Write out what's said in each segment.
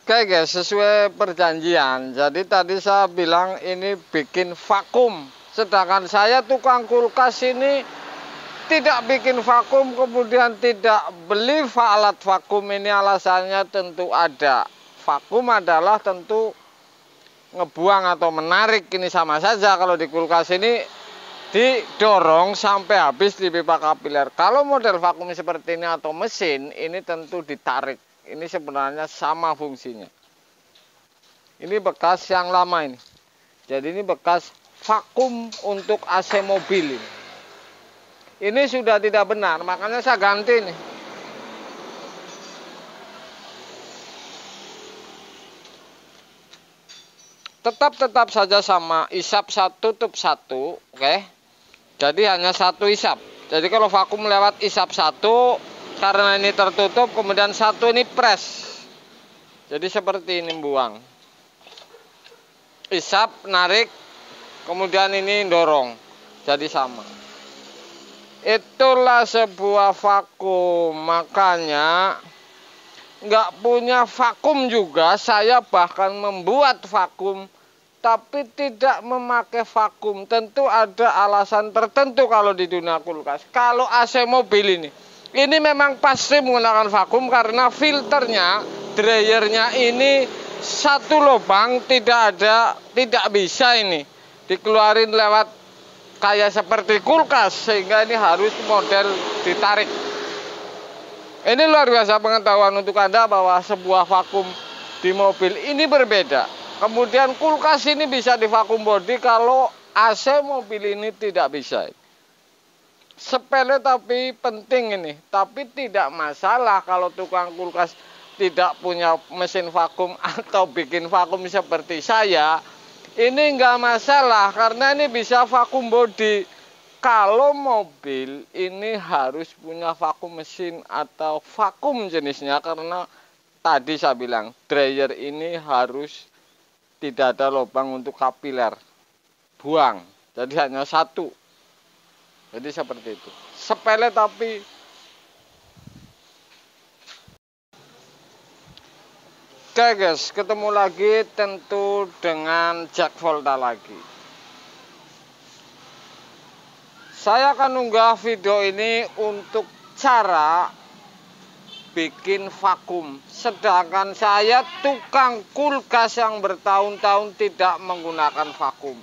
Oke guys, sesuai perjanjian. Jadi tadi saya bilang ini bikin vakum. Sedangkan saya tukang kulkas ini tidak bikin vakum, kemudian tidak beli alat vakum ini. Alasannya tentu ada. Vakum adalah tentu ngebuang atau menarik, ini sama saja. Kalau di kulkas ini didorong sampai habis di pipa kapiler. Kalau model vakum seperti ini atau mesin, ini tentu ditarik. Ini sebenarnya sama fungsinya. Ini bekas yang lama ini. Jadi ini bekas vakum untuk AC mobil ini. Ini sudah tidak benar, makanya saya ganti nih. Tetap saja sama, isap 1 tutup 1, oke. Jadi hanya 1 isap. Jadi kalau vakum lewat isap 1, karena ini tertutup, kemudian 1 ini press. Jadi seperti ini buang. Isap, narik, kemudian ini dorong. Jadi sama. Itulah sebuah vakum. Makanya nggak punya vakum juga, saya bahkan membuat vakum, tapi tidak memakai vakum. Tentu ada alasan tertentu kalau di dunia kulkas. Kalau AC mobil ini memang pasti menggunakan vakum karena filternya, dryernya ini satu lubang, tidak bisa ini dikeluarin lewat kayak seperti kulkas, sehingga ini harus model ditarik. Ini luar biasa pengetahuan untuk Anda bahwa sebuah vakum di mobil ini berbeda. Kemudian kulkas ini bisa di vakum body, kalau AC mobil ini tidak bisa. Sepele tapi penting ini. Tapi tidak masalah kalau tukang kulkas tidak punya mesin vakum atau bikin vakum seperti saya. Ini enggak masalah karena ini bisa vakum body. Kalau mobil ini harus punya vakum mesin atau vakum jenisnya, karena tadi saya bilang dryer ini harus tidak ada lubang untuk kapiler. Buang. Jadi hanya 1. Jadi seperti itu. Sepele tapi oke guys, ketemu lagi tentu dengan Jack Volta lagi. Saya akan unggah video ini untuk cara bikin vakum. Sedangkan saya tukang kulkas yang bertahun-tahun tidak menggunakan vakum.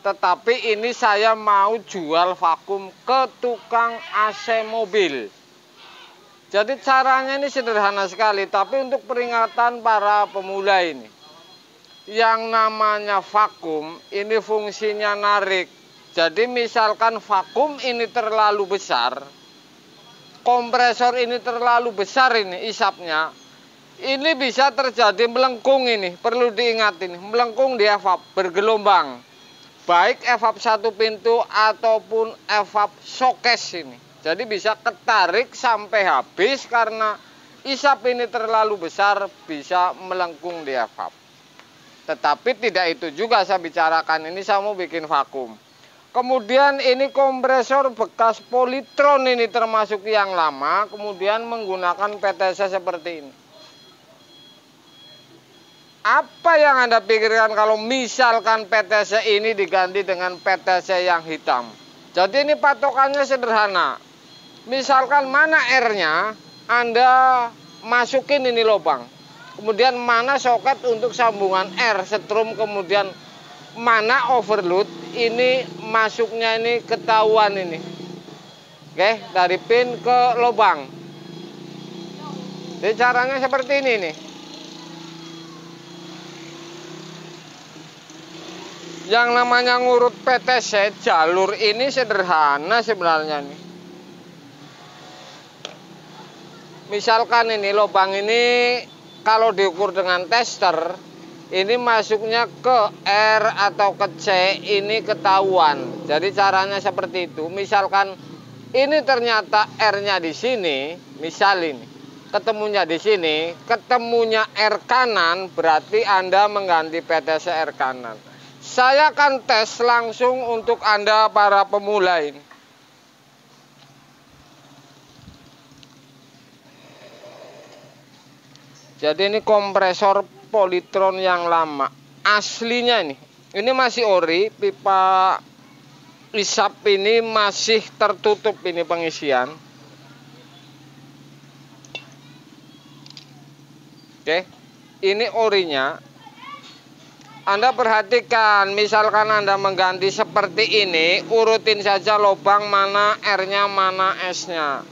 Tetapi ini saya mau jual vakum ke tukang AC mobil. Jadi caranya ini sederhana sekali, tapi untuk peringatan para pemula ini. Yang namanya vakum ini fungsinya narik. Jadi misalkan vakum ini terlalu besar, kompresor ini terlalu besar ini isapnya, ini bisa terjadi melengkung ini. Perlu diingat ini, melengkung di evap, bergelombang. Baik evap 1 pintu ataupun evap showcase ini. Jadi bisa ketarik sampai habis karena isap ini terlalu besar, bisa melengkung di evap. Tetapi tidak itu juga saya bicarakan, ini saya mau bikin vakum. Kemudian ini kompresor bekas Polytron ini termasuk yang lama, kemudian menggunakan PTC seperti ini. Apa yang Anda pikirkan kalau misalkan PTC ini diganti dengan PTC yang hitam? Jadi ini patokannya sederhana. Misalkan mana R-nya, Anda masukin ini lubang. Kemudian mana soket untuk sambungan R, setrum, kemudian mana overload, ini masuknya ini ketahuan ini. Oke, dari pin ke lubang. Jadi caranya seperti ini nih. Yang namanya ngurut PTC jalur ini sederhana sebenarnya nih. Misalkan ini lubang ini kalau diukur dengan tester, ini masuknya ke R atau ke C, ini ketahuan. Jadi caranya seperti itu. Misalkan ini ternyata R-nya di sini, misal ini ketemunya di sini, ketemunya R kanan, berarti Anda mengganti PTC R kanan. Saya akan tes langsung untuk Anda para pemula ini. Jadi ini kompresor Polytron yang lama. Aslinya ini masih ori, pipa isap ini masih tertutup ini pengisian. Oke. Ini orinya. Anda perhatikan, misalkan Anda mengganti seperti ini, urutin saja lubang mana R-nya, mana S-nya.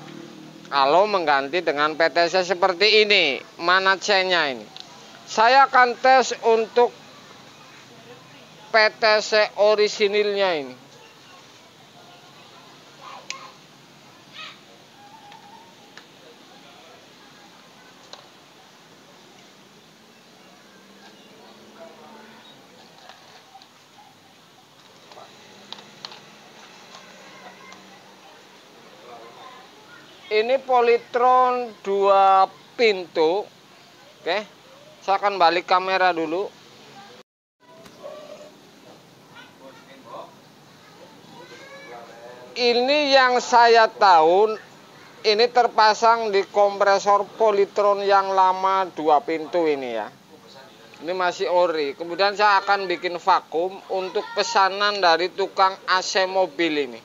Kalau mengganti dengan PTC seperti ini, mana C-nya ini. Saya akan tes untuk PTC orisinilnya ini. Ini Polytron 2 pintu. Oke. Saya akan balik kamera dulu. Ini yang saya tahu, ini terpasang di kompresor Polytron yang lama 2 pintu ini ya. Ini masih ori. Kemudian saya akan bikin vakum untuk pesanan dari tukang AC mobil ini.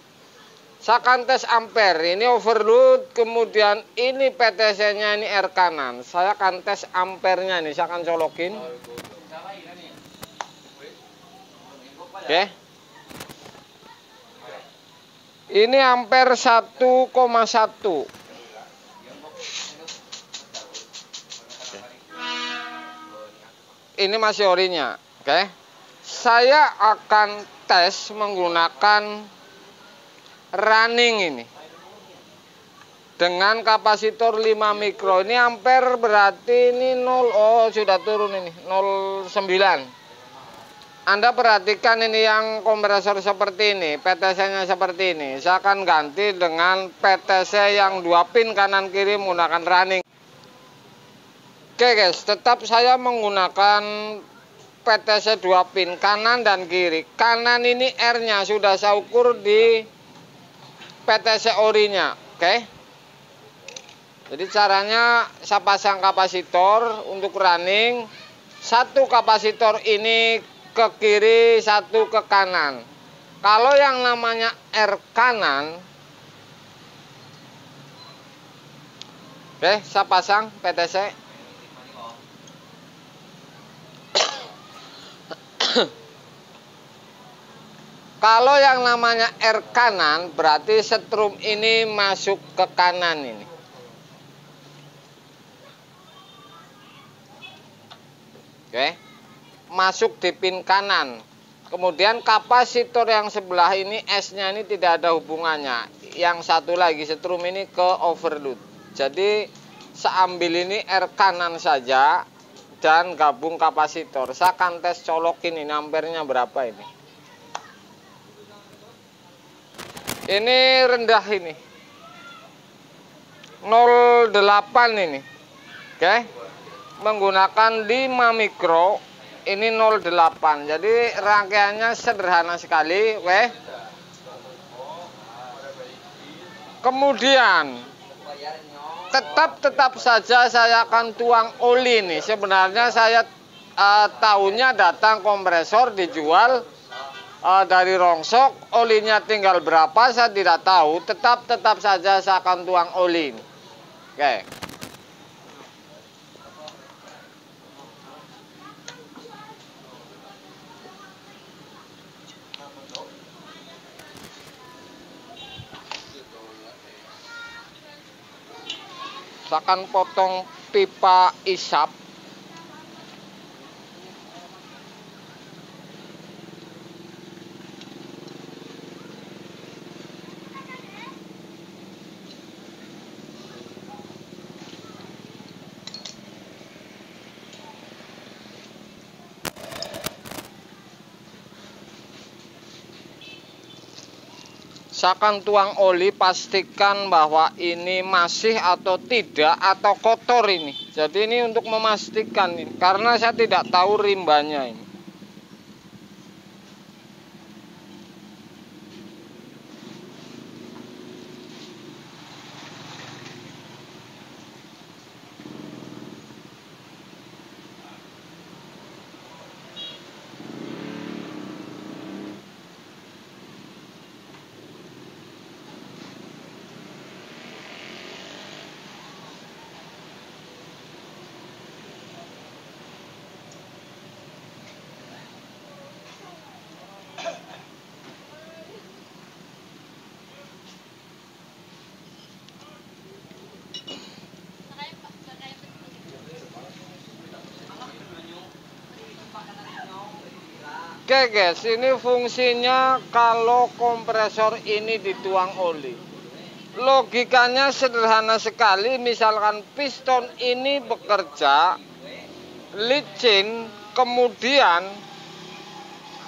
Saya akan tes ampere, ini overload, kemudian ini PTC-nya, ini R kanan. Saya akan tes ampernya nih, saya akan colokin. Oke. Ini ampere 1,1. Ini masih orinya, oke. Saya akan tes menggunakan running ini dengan kapasitor 5 mikro. Ini ampere berarti ini 0. Oh, sudah turun ini 0,9. Anda perhatikan ini yang kompresor seperti ini, PTC-nya seperti ini. Saya akan ganti dengan PTC yang 2 pin kanan kiri menggunakan running. Oke guys, tetap saya menggunakan PTC 2 pin kanan dan kiri. Kanan ini R-nya sudah saya ukur di PTC orinya, oke. Jadi caranya saya pasang kapasitor untuk running. Satu kapasitor ini ke kiri, satu ke kanan. Kalau yang namanya R kanan, oke, saya pasang PTC. Kalau yang namanya R kanan, berarti setrum ini masuk ke kanan ini. Oke. Masuk di pin kanan. Kemudian kapasitor yang sebelah ini, S-nya ini tidak ada hubungannya. Yang satu lagi setrum ini ke overload. Jadi saya ambil ini R kanan saja dan gabung kapasitor. Saya akan tes colokin ini ampernya berapa ini. Ini rendah ini 0,8 ini. Oke. Menggunakan 5 mikro. Ini 0,8. Jadi rangkaiannya sederhana sekali, oke. Kemudian tetap saja saya akan tuang oli nih. Sebenarnya saya tahunya datang kompresor dijual dari rongsok, olinya tinggal berapa saya tidak tahu. Tetap saja saya akan tuang oli. Oke. Saya akan potong pipa isap. Saya akan tuang oli, pastikan bahwa ini masih atau tidak atau kotor ini. Jadi ini untuk memastikan ini, karena saya tidak tahu rimbanya ini. Oke guys, ini fungsinya kalau kompresor ini dituang oli. Logikanya sederhana sekali, misalkan piston ini bekerja licin, kemudian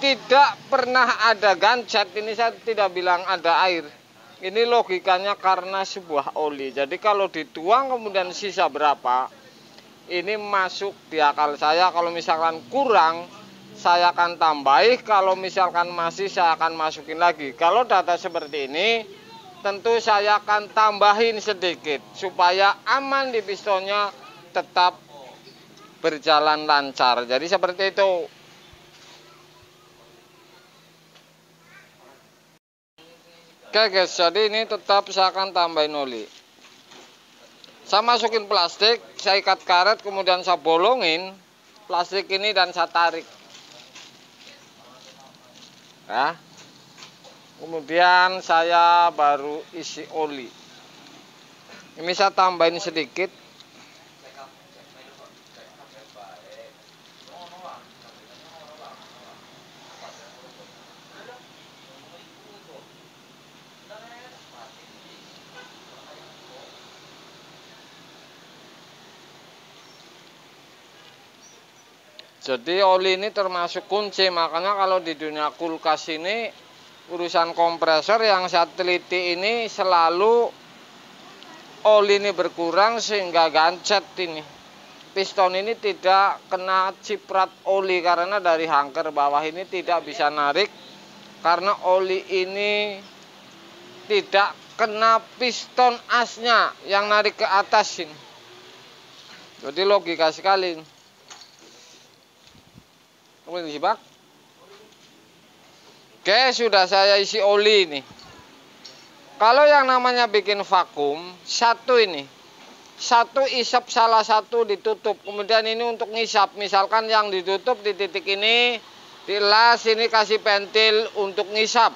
tidak pernah ada gancet. Ini saya tidak bilang ada air. Ini logikanya karena sebuah oli. Jadi kalau dituang kemudian sisa berapa, ini masuk di akal saya. Kalau misalkan kurang, saya akan tambahi. Kalau misalkan masih, saya akan masukin lagi. Kalau data seperti ini, tentu saya akan tambahin sedikit supaya aman di pistonnya, tetap berjalan lancar. Jadi seperti itu. Oke guys, jadi ini tetap saya akan tambahin oli. Saya masukin plastik, saya ikat karet, kemudian saya bolongin plastik ini dan saya tarik. Ya. Kemudian saya baru isi oli. Ini saya tambahin sedikit. Jadi oli ini termasuk kunci, makanya kalau di dunia kulkas ini urusan kompresor yang saya teliti ini selalu oli ini berkurang sehingga gancet ini. Piston ini tidak kena ciprat oli karena dari hangker bawah ini tidak bisa narik karena oli ini tidak kena piston asnya yang narik ke atas ini. Jadi logika sekali. Kemudian disipak. Oke, sudah saya isi oli ini. Kalau yang namanya bikin vakum, satu isap salah satu ditutup. Kemudian ini untuk ngisap, misalkan yang ditutup di titik ini, dilas ini kasih pentil untuk ngisap.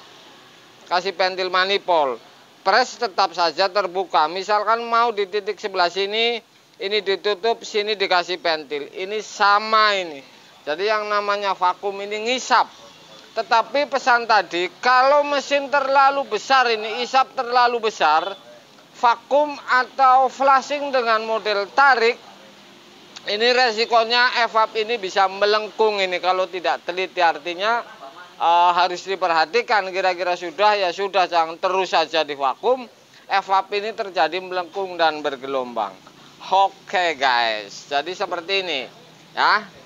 Kasih pentil manifold. Pres tetap saja terbuka. Misalkan mau di titik sebelah sini, ini ditutup, sini dikasih pentil. Ini sama ini. Jadi yang namanya vakum ini ngisap. Tetapi pesan tadi, kalau mesin terlalu besar ini, isap terlalu besar, vakum atau flashing dengan model tarik, ini resikonya evap ini bisa melengkung ini kalau tidak teliti. Artinya harus diperhatikan, kira-kira sudah ya sudah, jangan terus saja di vakum, evap ini terjadi melengkung dan bergelombang. Oke guys, jadi seperti ini ya.